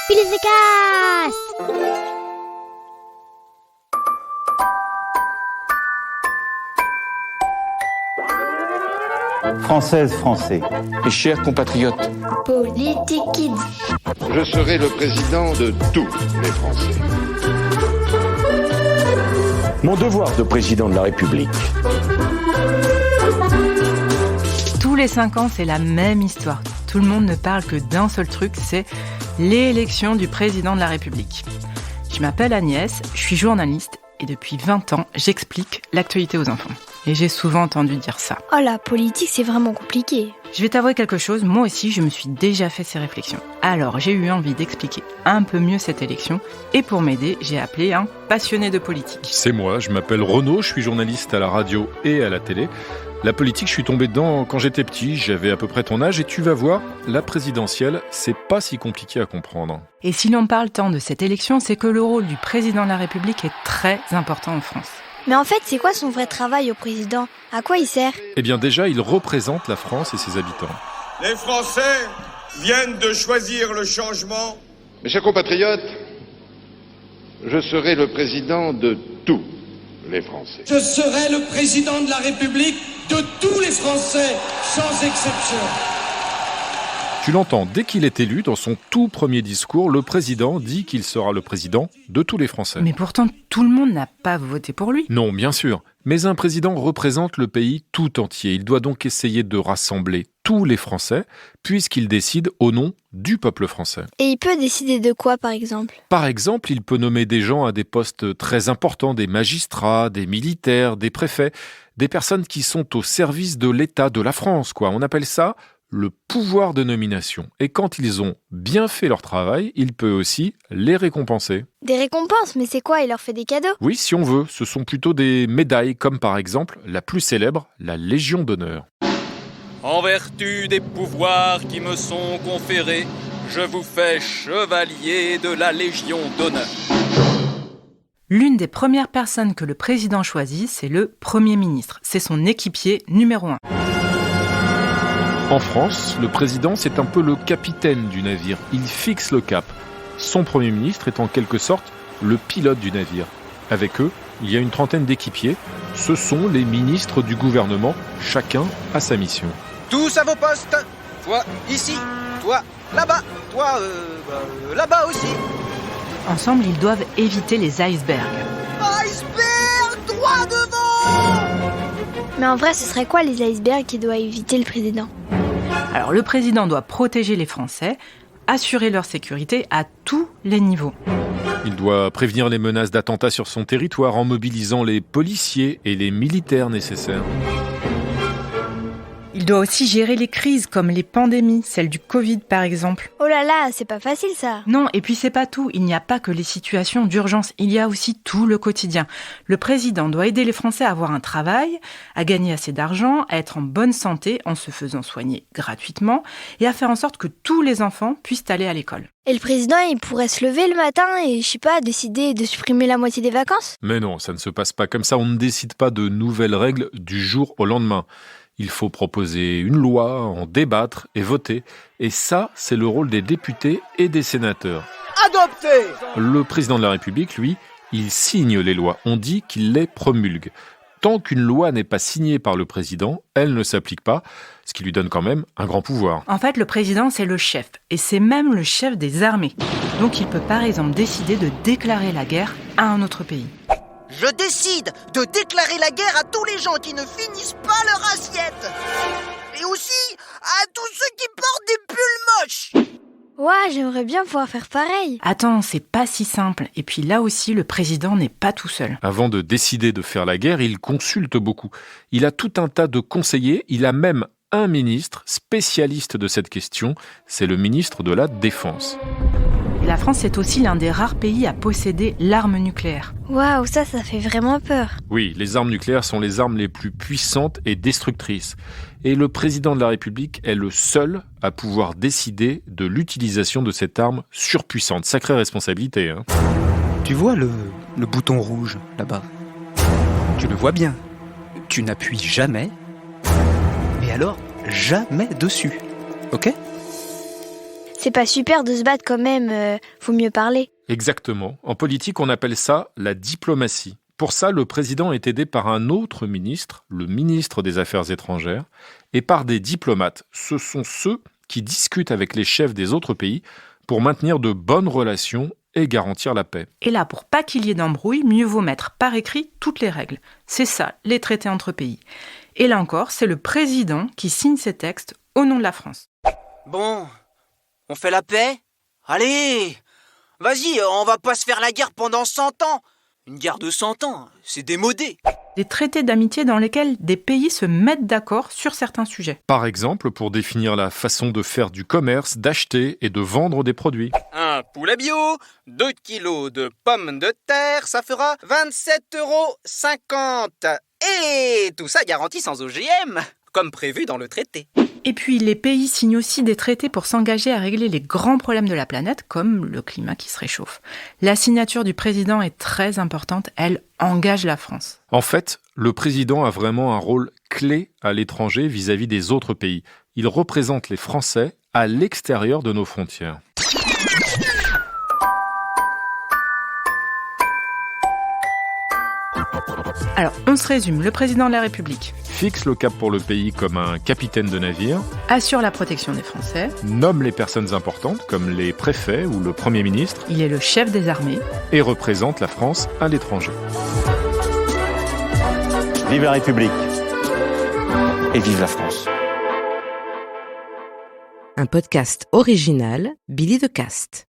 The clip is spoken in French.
Pilizecast. Françaises, Français, mes chers compatriotes, Politique Kids. Je serai le président de tous les Français. Mon devoir de président de la République. Tous les 5 ans, c'est la même histoire. Tout le monde ne parle que d'un seul truc, c'est l'élection du président de la République. Je m'appelle Agnès, je suis journaliste et depuis 20 ans, j'explique l'actualité aux enfants. Et j'ai souvent entendu dire ça. Oh, la politique, c'est vraiment compliqué. Je vais t'avouer quelque chose, moi aussi, je me suis déjà fait ces réflexions. Alors, j'ai eu envie d'expliquer un peu mieux cette élection. Et pour m'aider, j'ai appelé un passionné de politique. C'est moi, je m'appelle Renaud, je suis journaliste à la radio et à la télé. La politique, je suis tombé dedans quand j'étais petit, j'avais à peu près ton âge et tu vas voir, la présidentielle, c'est pas si compliqué à comprendre. Et si l'on parle tant de cette élection, c'est que le rôle du président de la République est très important en France. Mais en fait, c'est quoi son vrai travail au président ? À quoi il sert ? Eh bien déjà, il représente la France et ses habitants. Les Français viennent de choisir le changement. Mes chers compatriotes, je serai le président de tous les Français. Je serai le président de la République de tous les Français, sans exception. Tu l'entends, dès qu'il est élu, dans son tout premier discours, le président dit qu'il sera le président de tous les Français. Mais pourtant, tout le monde n'a pas voté pour lui. Non, bien sûr. Mais un président représente le pays tout entier. Il doit donc essayer de rassembler tous les Français, puisqu'il décide au nom du peuple français. Et il peut décider de quoi, par exemple ? Par exemple, il peut nommer des gens à des postes très importants, des magistrats, des militaires, des préfets, des personnes qui sont au service de l'État, de la France, quoi. On appelle ça le pouvoir de nomination. Et quand ils ont bien fait leur travail, il peut aussi les récompenser. Des récompenses, mais c'est quoi ? Il leur fait des cadeaux ? Oui, si on veut. Ce sont plutôt des médailles, comme par exemple la plus célèbre, la Légion d'honneur. En vertu des pouvoirs qui me sont conférés, je vous fais chevalier de la Légion d'honneur. L'une des premières personnes que le président choisit, c'est le Premier ministre. C'est son équipier numéro 1. En France, le président, c'est un peu le capitaine du navire. Il fixe le cap. Son Premier ministre est en quelque sorte le pilote du navire. Avec eux, il y a une trentaine d'équipiers. Ce sont les ministres du gouvernement. Chacun a sa mission. Tous à vos postes. Toi ici, toi là-bas, toi là-bas aussi. Ensemble, ils doivent éviter les icebergs. Iceberg, droit devant. Mais en vrai, ce serait quoi les icebergs qu'il doit éviter le président ? Alors, le président doit protéger les Français, assurer leur sécurité à tous les niveaux. Il doit prévenir les menaces d'attentats sur son territoire en mobilisant les policiers et les militaires nécessaires. Il doit aussi gérer les crises comme les pandémies, celle du Covid par exemple. Oh là là, c'est pas facile ça. Non, et puis c'est pas tout, il n'y a pas que les situations d'urgence, il y a aussi tout le quotidien. Le président doit aider les Français à avoir un travail, à gagner assez d'argent, à être en bonne santé en se faisant soigner gratuitement et à faire en sorte que tous les enfants puissent aller à l'école. Et le président, il pourrait se lever le matin et, je sais pas, décider de supprimer la moitié des vacances ? Mais non, ça ne se passe pas comme ça, on ne décide pas de nouvelles règles du jour au lendemain. Il faut proposer une loi, en débattre et voter. Et ça, c'est le rôle des députés et des sénateurs. Adopté. Le président de la République, lui, il signe les lois. On dit qu'il les promulgue. Tant qu'une loi n'est pas signée par le président, elle ne s'applique pas, ce qui lui donne quand même un grand pouvoir. En fait, le président, c'est le chef. Et c'est même le chef des armées. Donc il peut par exemple décider de déclarer la guerre à un autre pays. Je décide de déclarer la guerre à tous les gens qui ne finissent pas leur assiette. Et aussi à tous ceux qui portent des pulls moches. Ouais, j'aimerais bien pouvoir faire pareil. Attends, c'est pas si simple. Et puis là aussi, le président n'est pas tout seul. Avant de décider de faire la guerre, il consulte beaucoup. Il a tout un tas de conseillers. Il a même un ministre spécialiste de cette question. C'est le ministre de la Défense. La France est aussi l'un des rares pays à posséder l'arme nucléaire. Waouh, ça fait vraiment peur. Oui, les armes nucléaires sont les armes les plus puissantes et destructrices. Et le président de la République est le seul à pouvoir décider de l'utilisation de cette arme surpuissante. Sacrée responsabilité, hein. Tu vois le bouton rouge, là-bas ? Tu le vois bien. Tu n'appuies jamais, mais alors jamais dessus. Ok ? C'est pas super de se battre quand même, faut mieux parler. Exactement. En politique, on appelle ça la diplomatie. Pour ça, le président est aidé par un autre ministre, le ministre des Affaires étrangères, et par des diplomates. Ce sont ceux qui discutent avec les chefs des autres pays pour maintenir de bonnes relations et garantir la paix. Et là, pour pas qu'il y ait d'embrouille, mieux vaut mettre par écrit toutes les règles. C'est ça, les traités entre pays. Et là encore, c'est le président qui signe ces textes au nom de la France. Bon, on fait la paix? Allez! Vas-y, on va pas se faire la guerre pendant 100 ans. Une guerre de 100 ans, c'est démodé. Des traités d'amitié dans lesquels des pays se mettent d'accord sur certains sujets. Par exemple, pour définir la façon de faire du commerce, d'acheter et de vendre des produits. Un poulet bio, 2 kilos de pommes de terre, ça fera 27,50 €. Et tout ça garanti sans OGM, comme prévu dans le traité. Et puis, les pays signent aussi des traités pour s'engager à régler les grands problèmes de la planète, comme le climat qui se réchauffe. La signature du président est très importante, elle engage la France. En fait, le président a vraiment un rôle clé à l'étranger vis-à-vis des autres pays. Il représente les Français à l'extérieur de nos frontières. Alors, on se résume. Le président de la République Fixe le cap pour le pays comme un capitaine de navire, assure la protection des Français, nomme les personnes importantes comme les préfets ou le Premier ministre il est le chef des armées et représente la France à l'étranger. Vive la République et vive la France. Un podcast original Billy de Cast.